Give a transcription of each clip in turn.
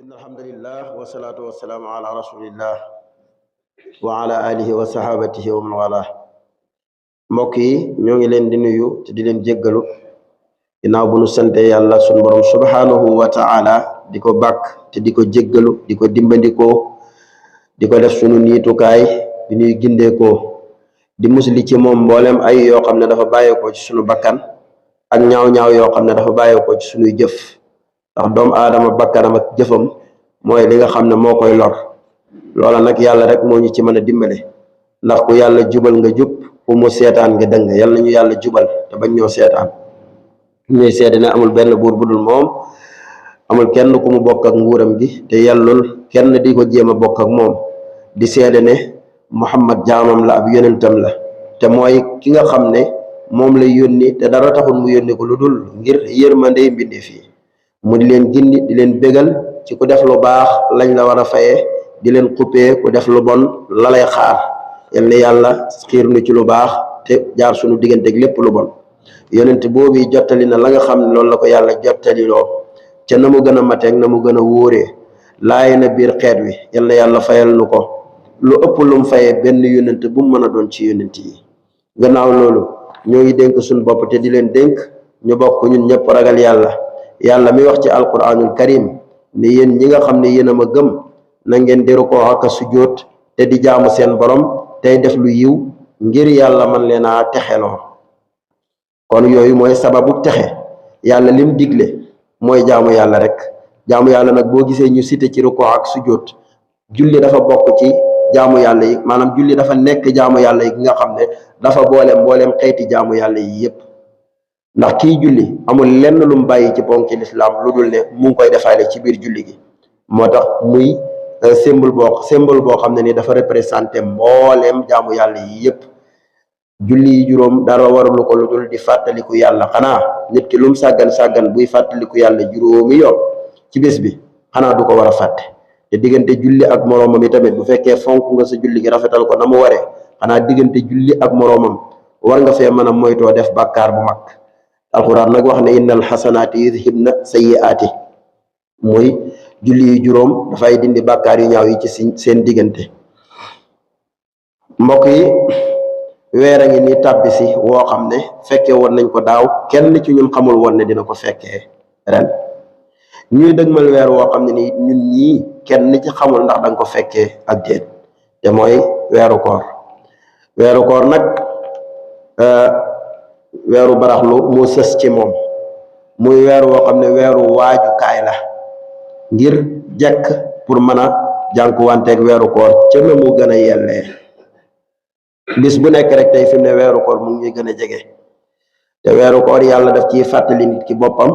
alhamdulillah wasalaatu wasalaamu ala rasulillah wa ala alihi wa sahabatihi wa man wala mbokk yi ñoo ngi leen di nuyu te di leen jéggalu ginnaaw bu nu sante yàlla sunu borom subhanahu wa ta'ala di ko bàkk te di ko jéggalu di ko dimbandikoo di ko def sunu niitukaay di ñuy gindeekoo di musli ci moom mboolem ay yoo xam ne dafa bàyyeekoo ci sunu bakkan ak ñaaw-ñaaw yoo xam ne dafa bàyyeekoo ci sunuy jëf ndax doomu aadama bakkanam ak jëfam mooy li nga xam ne moo koy lor loola nag yàlla rek moo ñu ci mën a dimbale ndax ku yàlla jubal nga jub ku mu seetaan nga dëng yàlla nañu yàlla jubal te bañ ñoo seetaan ñuy seede ne amul benn buur bu dul moom amul kenn ku mu bokk ak nguuram gi te yàllul kenn di ko jéem a bokk ak moom di seede ne Muhammad jaamam la ab yonentam la te mooy ki nga xam ne moom lay yónni te dara taxul mu yónni ko lu dul ngir yërmande mbinde fii mu di leen gindi di leen bégal ci ku def lu baax lañ la war a faye di leen xuppee ku def lu bon la lay xaar yal na yàlla xiir nu ci lu baax te jaar suñu digganteeg lépp lu bon yonent boobu jottali na la nga xam ne loolu la ko yàlla jottaliloo ca na mu gën a mateeg na mu gën a wóoree laaye na biir xeet wi yal na yàlla fayal nu ko lu ëpp lum fayee benn yonent bu mu mën a doon ci yonent yi gannaaw loolu ñoo ngi dénk suñu bopp te di leen dénk ñu bokk ñun ñëpp ragal yàlla mi wax ci alquranul karim ne yéen ñi nga xam ne yéen a ma gëm na ngeen di rukoo ak sujjóot te di jaamu seen borom tey def lu yiw ngir yàlla man leen a texeloo kon yooyu mooy sababu texe yàlla lim digle mooy jaamu yàlla rek jaamu yàlla nag boo gisee ñu cité ci rukoo ak sujjóot julli dafa bokk ci jaamu yàlla yi maanaam julli dafa nekk jaamu yàlla yi nga xam ne dafa mbooleem xeeti jaamu yàlla yi yépp ndax kii julli amul lenn lu mu bàyyi ci ponk ci lislaam lu dul ne mu ngi koy defaale ci biir julli gi moo tax muy symbole boo xam ne ni dafa représenté mbooleem jaamu yàlla yi yépp julli yi juróom dara warulu ko lu dul di fàttaliku yàlla xanaa nit ki lu mu sàggan buy fàttaliku yàlla juróomi yoon ci bés bi xanaa du ko war a fàtte te diggante julli ak moroomam yi tamit bu fekkee fonk nga sa julli gi rafetal ko na mu waree xanaa diggante julli ak moroomam war nga fee mën a moytoo def bàkkaar bu mag alquran nag wax ne innal xasanaati yudhibna sayyiaati muy julli yu juróom dafay dindi bàkkaar yu ñaaw yi ci seen diggante mbokk yi weer a ngi nii tàbbi si woo xam ne fekkee woon nañ ko daaw kenn ci ñun xamul woon ne dina ko fekkee ren ñuy dëgmal weer woo xam ne ni ñun ñii kenn ci xamul ndax danga ko fekkee ak déet te mooy weeru koor nag weeru baraxlu moo sës ci moom muy weer woo xam ne weeru waajukaay la ngir jekk pour mën a jànkuwanteeg weeru koor ca na mu gën a yellee bis bu nekk rek tey fi mu ne weeru koor mu ngi gën a jege te weeru koor yàlla daf ciy fàttali nit ki boppam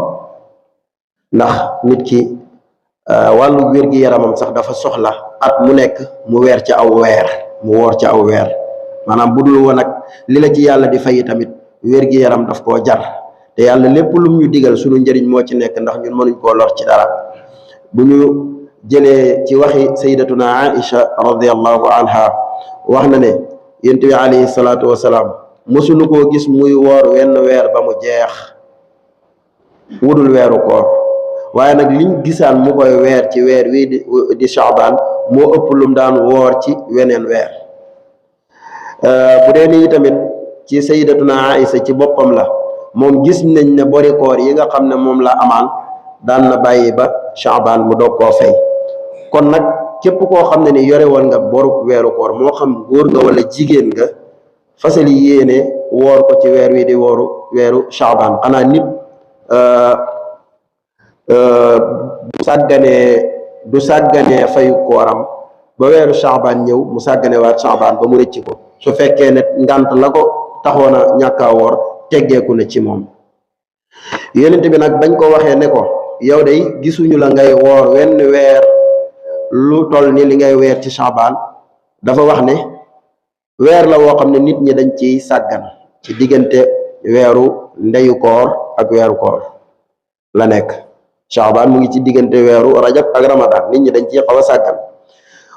ndax nit ki wàllu wér-gi-yaramam sax dafa soxla at mu nekk mu woor ci aw weer maanaam bu dul woon ak li la ci yàlla di fay tamit wér-gi-yaram daf koo jar te yàlla lépp lum ñu digal sunu njëriñ moo ci nekk ndax ñun mënuñ koo lor ci dara bu ñu jëlee ci waxi sayyidatuna Aisha radiyallahu anha wax na ne yonent bi alayhi salaatu wasalaam mësuñu koo gis muy woor wenn weer ba mu jeex wudul weeru koor waaye nag liñ gisaan mu koy weer ci weer wi di Shaaban moo ëpp lum daan woor ci weneen weer bu dee nii tamit ci sayyidatuna Aïsa ci boppam la moom gis nañ ne bori koor yi nga xam ne moom la amaan daan na bàyyi ba Shaaban mu doog koo fay kon nag képp koo xam ne ni yore woon nga boru weeru koor moo xam góor nga wala jigéen nga fasali yéene woor ko ci weer wi di weeru Shaaban xanaa nit du sàgganee fayu kooram ba weeru Shaaban ñëw mu sàggane waat Shaaban ba mu rëcc ko su fekkee ne ngant la ko taxoon a ñàkkaa woor teggeeku na ci moom yonent bi nag bañ ko waxee ne ko yow day gisuñu la ngay woor wenn weer lu toll ni li ngay weer ci Shaaban dafa wax ne weer la woo xam ne nit ñi dañ ciy sàggan ci diggante weeru ndeyu koor ak weeru koor la nekk Shaaban mu ngi ci diggante weeru rajab ak ramadan nit ñi dañ ciy xaw a sàggan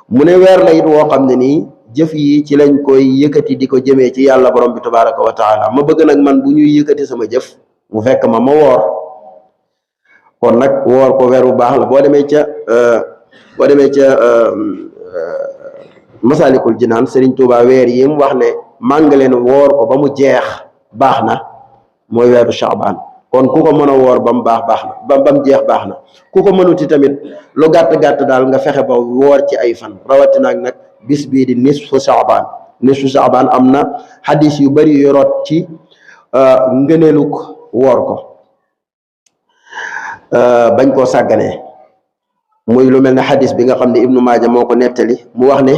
mu ne weer la it woo xam ne nii jëf yi ci lañ koy yëkkati di ko jëmee ci yàlla borom bi tabaraka wa taala ma bëgg nag man bu ñuy yëkkati sama jëf mu fekk ma woor kon nag woor ko weer bu baax la boo demee ca Masalikul Jinaan Sëriñ Tuubaa weer yi mu wax ne màng leen woor ko ba mu jeex baax na mooy weeru Shaabaan kon ku ko mën a woor ba mu baax na ba mu jeex baax na ku ko mënuti tamit lu gàtt daal nga fexe ba woor ci ay fan rawatina nag bis bii di nisfu Shaabaan am na xadis yu bari yu rot ci ngëneeluk woor ko bañ koo sàgganee muy lu mel ne xadis bi nga xam ne Ibnu Maaja moo ko nettali mu wax ne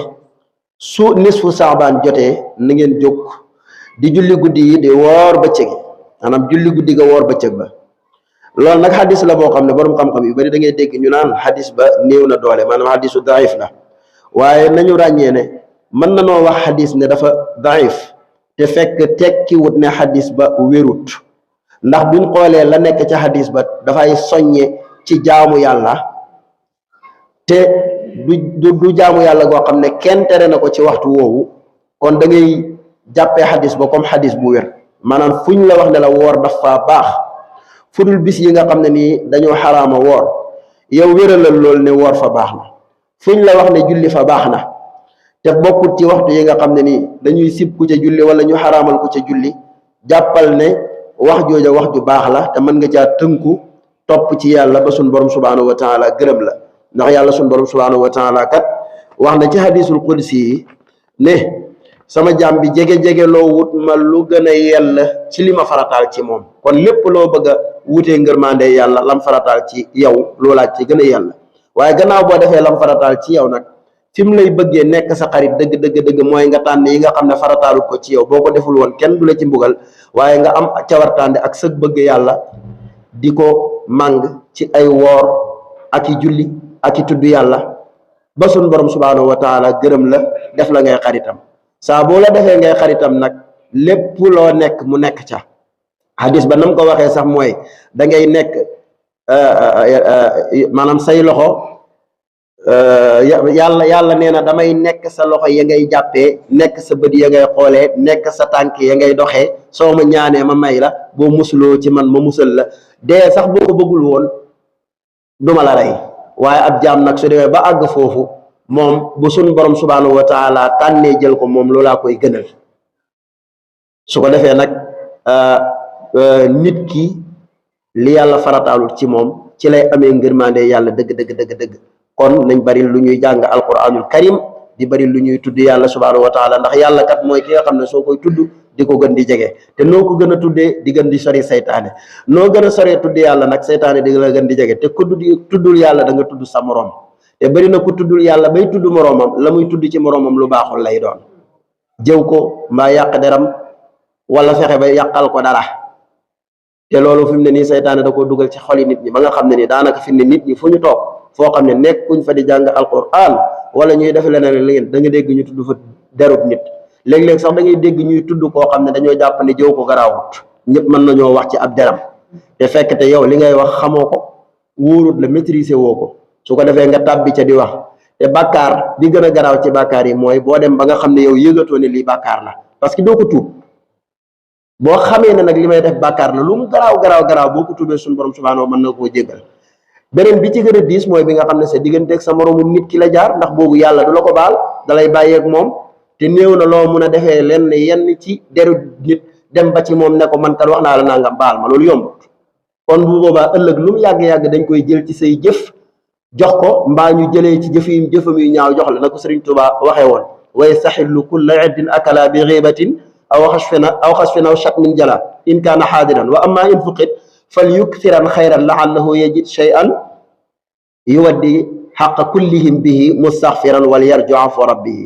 su nisfu Shaabaan jotee na ngeen jóg di julli guddi yi di woor bëccëg maanaam julli guddi ga woor bëccëg ba loolu nag xadis la boo xam ne borom xam-xam yu bari da ngay dégg ñu naan xadis ba néew na doole maanaam xadisu daif la waaye nañu ràññee ne mën na noo wax xadis ne dafa daif te fekk tekkiwut ne xadis ba wérut ndax buñ xoolee la nekk ca xadis ba dafay soññe ci jaamu yàlla te du jaamu yàlla goo xam ne kenn tere na ko ci waxtu woowu kon da ngay jàppee xadis ba comme xadis bu wér maanaam fuñ la wax ne la woor dafa baax fudul bis yi nga xam ne nii dañoo xaraama woor yow wéralal loolu ne woor fa baax na fuñ la wax ne julli fa baax na te bokkut ci waxtu yi nga xam ne nii dañuy sib ku ca julli wala ñu xaraamal ku ca julli jàppal ne wax jooja wax ju baax la te mën nga caa tënku topp ci yàlla ba sun borom subhanahu wa taala gërëm la ndax yàlla sun borom subhanahu wa taala kat wax na ci hadisul qudsi yi ne sama jaam bi jege loo wut ma lu gën a yell ci li ma farataal ci moom kon lépp loo bëgg a wutee ngërmande yàlla lam farataal ci yow loolaaj ci gën a yell waaye gannaaw boo defee lam farataal ci yow nag fi mu lay bëggee nekk sa xarit dëgg mooy nga tànn yi nga xam ne farataalut ko ci yow boo ko deful woon kenn du la ci mbugal waaye nga am cawartande ak sëg bëgg yàlla di ko màng ci ay woor ak i julli ak i tudd yàlla ba sun borom subhanahu wa taala gërëm la def la ngay xaritam saa boo la defee ngay xaritam nag lépp loo nekk mu nekk ca hadis ba nam ko waxee sax mooy da ngay nekk maanaam say loxo yàlla nee na damay nekk sa loxo ya ngay jàppee nekk sa bët ya ngay xoolee nekk sa tànk ya ngay doxee soo ma ñaanee ma may la boo musuloo ci man ma musal la dee sax boo ko bëggul woon duma la rey waaye ab jaam nag su demee ba àgg foofu moom bu sun borom subhanahu wa taala tànnee jël ko moom loolaa koy gënal su ko defee nag nit ki li yàlla farataalul ci moom ci lay amee ngërmande yàlla dëgg kon nañ bari lu ñuy jàng alquranul karim di bari lu ñuy tudd yàlla subhanahu wa taala ndax yàlla kat mooy ki nga xam ne soo koy tudd di ko gën di jege te noo ko gën a tuddee di gën di sori saytaane noo gën a soree tudd yàlla nag saytaane di la gën di jege te ku tuddul yàlla da nga tudd sa morom te bari na ku tuddul yàlla bay tudd moroomam la muy tudd ci moroomam lu baaxul lay doon jëw ko mbaa yàq deram wala fexe ba yàqal ko dara te loolu fi mu ne nii saytaane da koo dugal ci xoli nit ñi ba nga xam ne nii daanaka fi mu ne nit ñi fu ñu toog foo xam ne nekkuñ fa di jàng alquran wala ñuy def leneen li ngeen da nga dégg ñu tudd fa derub nit léeg-léeg sax da ngay dégg ñuy tudd koo xam ne dañoo jàpp ne jëw ko garaawut ñëpp mën nañoo wax ci ab deram te fekk te yow li ngay wax xamoo ko wóorut la maîtriser woo ko su ko defee nga tàbbi ca di wax te bàkkaar bi gën a garaaw ci bàkkaar yi mooy boo dem ba nga xam ne yow yëgatoo ne lii bàkkaar la parce que doo ko tuub boo xamee ne nag li may def bàkkaar la lu mu garaaw boo ko tuubee suñu borom subhanahu mën na koo jéggal beneen bi ci gën a diis mooy bi nga xam ne sa digganteeg sa moroomu nit ki la jaar ndax boobu yàlla du la ko baal dalay bàyyeeg moom te néew na loo mun a defee lenn yenn ci deru nit dem ba ci moom ne ko man kat wax naa la nangam baal ma loolu yombut kon bu boobaa ëllëg lu mu yàgg-yàgg dañ koy jël ci say jëf jox ko mbaa ñu jëlee ci jëfam yu ñaaw jox la na ko Sëriñ Tuubaa waxee woon way saxillu kulla iddin akala bi ghibatin aw xasfina aw shatmin jala in kaana xaadiran wa amma in fuqit fal yukthiran xayran laallahu yajid shay'an yuwaddi xaqa kullihim bihi mustaxfiran wal yarju afwa rabbihi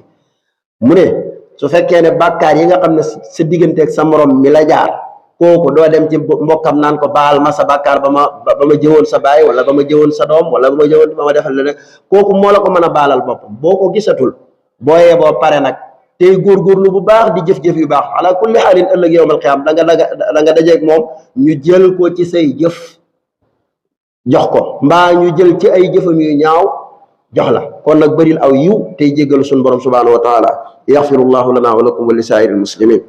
mu ne su fekkee ne bàkkaar yi nga xam ne sa digganteeg sa morom mi la jaar kooku doo dem ci mbokkam naan ko baal ma sa bàkkaar ba ma jëwoon sa baay wala ba ma jëwoon sa doom wala ba ma defal leneen kooku moo la ko mën a baalal boppam boo ko gisatul booyee boo pare nag tey góorgóorlu bu baax di jëf-jëf yu baax ala kulli xaalin ëllëg yowmal qiyaam da nga dajeeg moom ñu jël ko ci say jëf jox ko mbaa ñu jël ci ay jëfam yu ñaaw jox la kon nag bëril aw yiw tey jéggalu suñu borom subhanahu wa taala yaxfirullahu lana wa lakum wa li saa'iril muslimin